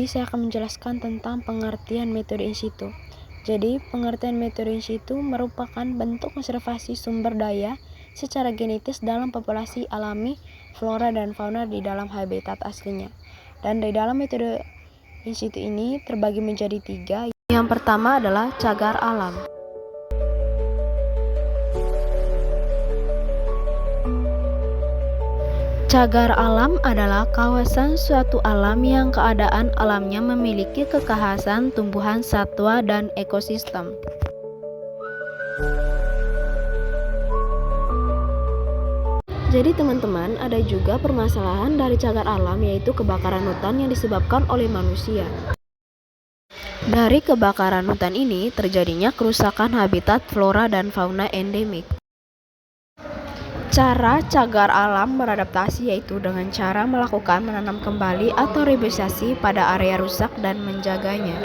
Jadi saya akan menjelaskan tentang pengertian metode in situ. Jadi pengertian metode in situ merupakan bentuk konservasi sumber daya secara genetis dalam populasi alami flora dan fauna di dalam habitat aslinya. Dan di dalam metode in situ ini terbagi menjadi 3. Yang pertama adalah cagar alam. Cagar alam adalah kawasan suatu alam yang keadaan alamnya memiliki kekhasan tumbuhan, satwa, dan ekosistem. Jadi teman-teman, ada juga permasalahan dari cagar alam, yaitu kebakaran hutan yang disebabkan oleh manusia. Dari kebakaran hutan ini terjadinya kerusakan habitat flora dan fauna endemik. Cara cagar alam beradaptasi yaitu dengan cara melakukan menanam kembali atau reboisasi pada area rusak dan menjaganya.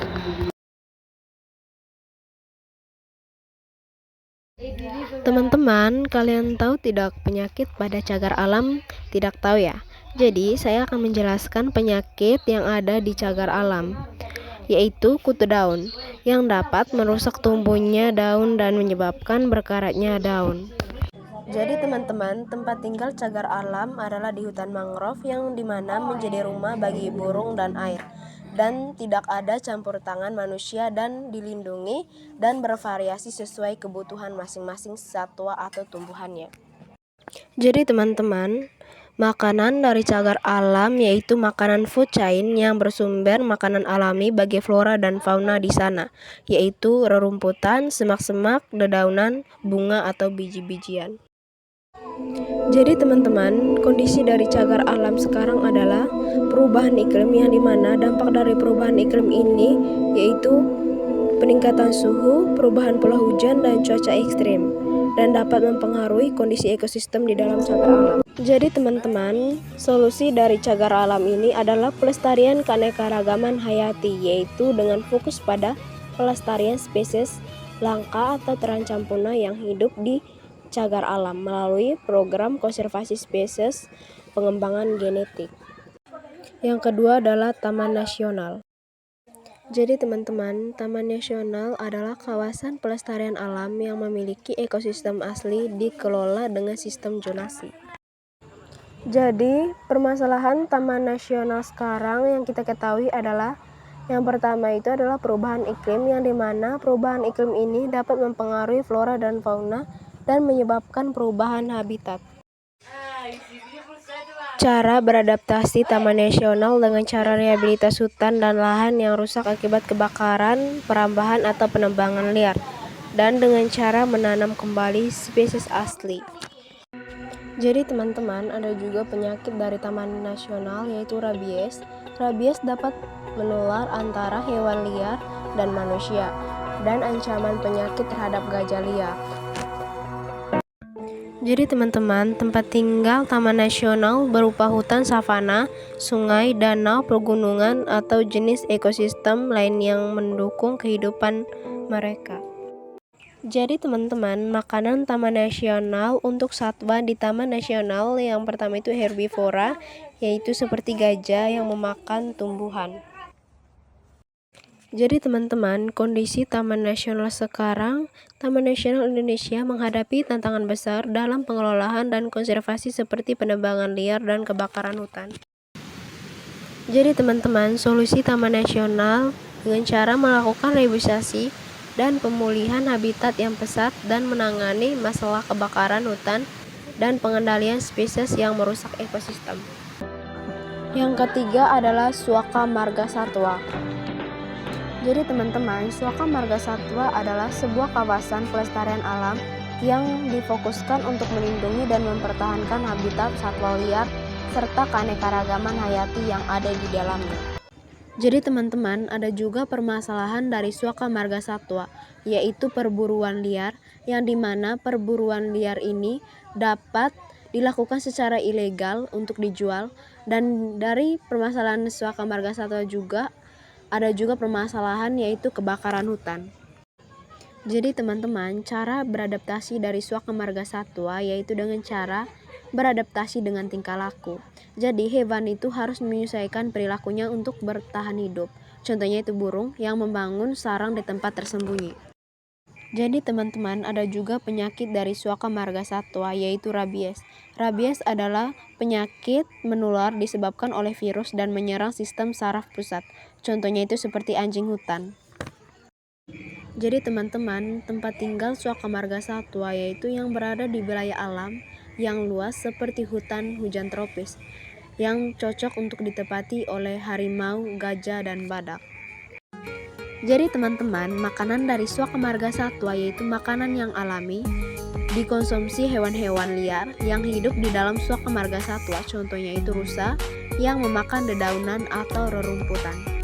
Teman-teman, kalian tahu tidak penyakit pada cagar alam? Tidak tahu ya? Jadi, saya akan menjelaskan penyakit yang ada di cagar alam, yaitu kutu daun, yang dapat merusak tumbuhnya daun dan menyebabkan berkaratnya daun. Jadi teman-teman, tempat tinggal cagar alam adalah di hutan mangrove yang dimana menjadi rumah bagi burung dan air, dan tidak ada campur tangan manusia dan dilindungi dan bervariasi sesuai kebutuhan masing-masing satwa atau tumbuhannya. Jadi teman-teman, makanan dari cagar alam yaitu makanan food chain yang bersumber makanan alami bagi flora dan fauna di sana, yaitu rerumputan, semak-semak, dedaunan, bunga atau biji-bijian. Jadi teman-teman, kondisi dari cagar alam sekarang adalah perubahan iklim yang dimana dampak dari perubahan iklim ini yaitu peningkatan suhu, perubahan pola hujan, dan cuaca ekstrim, dan dapat mempengaruhi kondisi ekosistem di dalam cagar alam. Jadi teman-teman, solusi dari cagar alam ini adalah pelestarian keanekaragaman hayati, yaitu dengan fokus pada pelestarian spesies langka atau terancam punah yang hidup di cagar alam melalui program konservasi spesies pengembangan genetik. Yang kedua adalah Taman Nasional. Jadi teman-teman, Taman Nasional adalah kawasan pelestarian alam yang memiliki ekosistem asli dikelola dengan sistem zonasi. Jadi permasalahan Taman Nasional sekarang yang kita ketahui adalah yang pertama itu adalah perubahan iklim, yang dimana perubahan iklim ini dapat mempengaruhi flora dan fauna dan menyebabkan perubahan habitat. Cara beradaptasi Taman Nasional dengan cara rehabilitasi hutan dan lahan yang rusak akibat kebakaran, perambahan atau penebangan liar, dan dengan cara menanam kembali spesies asli. Jadi teman-teman, ada juga penyakit dari Taman Nasional yaitu rabies. Rabies dapat menular antara hewan liar dan manusia, dan ancaman penyakit terhadap gajah liar. Jadi teman-teman, tempat tinggal Taman Nasional berupa hutan savana, sungai, danau, pegunungan, atau jenis ekosistem lain yang mendukung kehidupan mereka. Jadi teman-teman, makanan Taman Nasional untuk satwa di Taman Nasional yang pertama itu herbivora, yaitu seperti gajah yang memakan tumbuhan. Jadi teman-teman, kondisi Taman Nasional sekarang, Taman Nasional Indonesia menghadapi tantangan besar dalam pengelolaan dan konservasi seperti penebangan liar dan kebakaran hutan. Jadi teman-teman, solusi Taman Nasional dengan cara melakukan reboisasi dan pemulihan habitat yang pesat dan menangani masalah kebakaran hutan dan pengendalian spesies yang merusak ekosistem. Yang ketiga adalah Suaka Marga Satwa. Jadi teman-teman, Suaka Marga Satwa adalah sebuah kawasan pelestarian alam yang difokuskan untuk melindungi dan mempertahankan habitat satwa liar serta keanekaragaman hayati yang ada di dalamnya. Jadi teman-teman, ada juga permasalahan dari Suaka Marga Satwa, yaitu perburuan liar, yang dimana perburuan liar ini dapat dilakukan secara ilegal untuk dijual, dan dari permasalahan Suaka Marga Satwa juga ada juga permasalahan yaitu kebakaran hutan. Jadi teman-teman, cara beradaptasi dari Suaka Marga Satwa yaitu dengan cara beradaptasi dengan tingkah laku. Jadi hewan itu harus menyesuaikan perilakunya untuk bertahan hidup. Contohnya itu burung yang membangun sarang di tempat tersembunyi. Jadi teman-teman, ada juga penyakit dari suaka marga satwa, yaitu rabies. Rabies adalah penyakit menular disebabkan oleh virus dan menyerang sistem saraf pusat. Contohnya itu seperti anjing hutan. Jadi teman-teman, tempat tinggal suaka marga satwa yaitu yang berada di wilayah alam yang luas seperti hutan hujan tropis, yang cocok untuk ditempati oleh harimau, gajah, dan badak. Jadi teman-teman, makanan dari suaka marga satwa yaitu makanan yang alami, dikonsumsi hewan-hewan liar yang hidup di dalam suaka marga satwa, contohnya itu rusa yang memakan dedaunan atau rerumputan.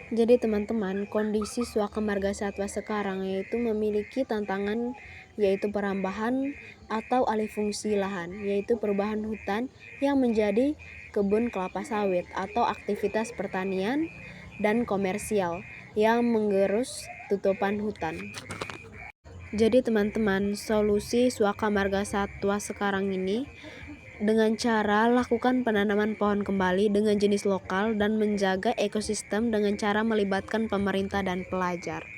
Jadi teman-teman, kondisi suaka marga satwa sekarang yaitu memiliki tantangan yaitu perambahan atau alih fungsi lahan, yaitu perubahan hutan yang menjadi kebun kelapa sawit atau aktivitas pertanian dan komersial yang menggerus tutupan hutan. Jadi teman-teman, solusi suaka marga satwa sekarang ini dengan cara lakukan penanaman pohon kembali dengan jenis lokal dan menjaga ekosistem dengan cara melibatkan pemerintah dan pelajar.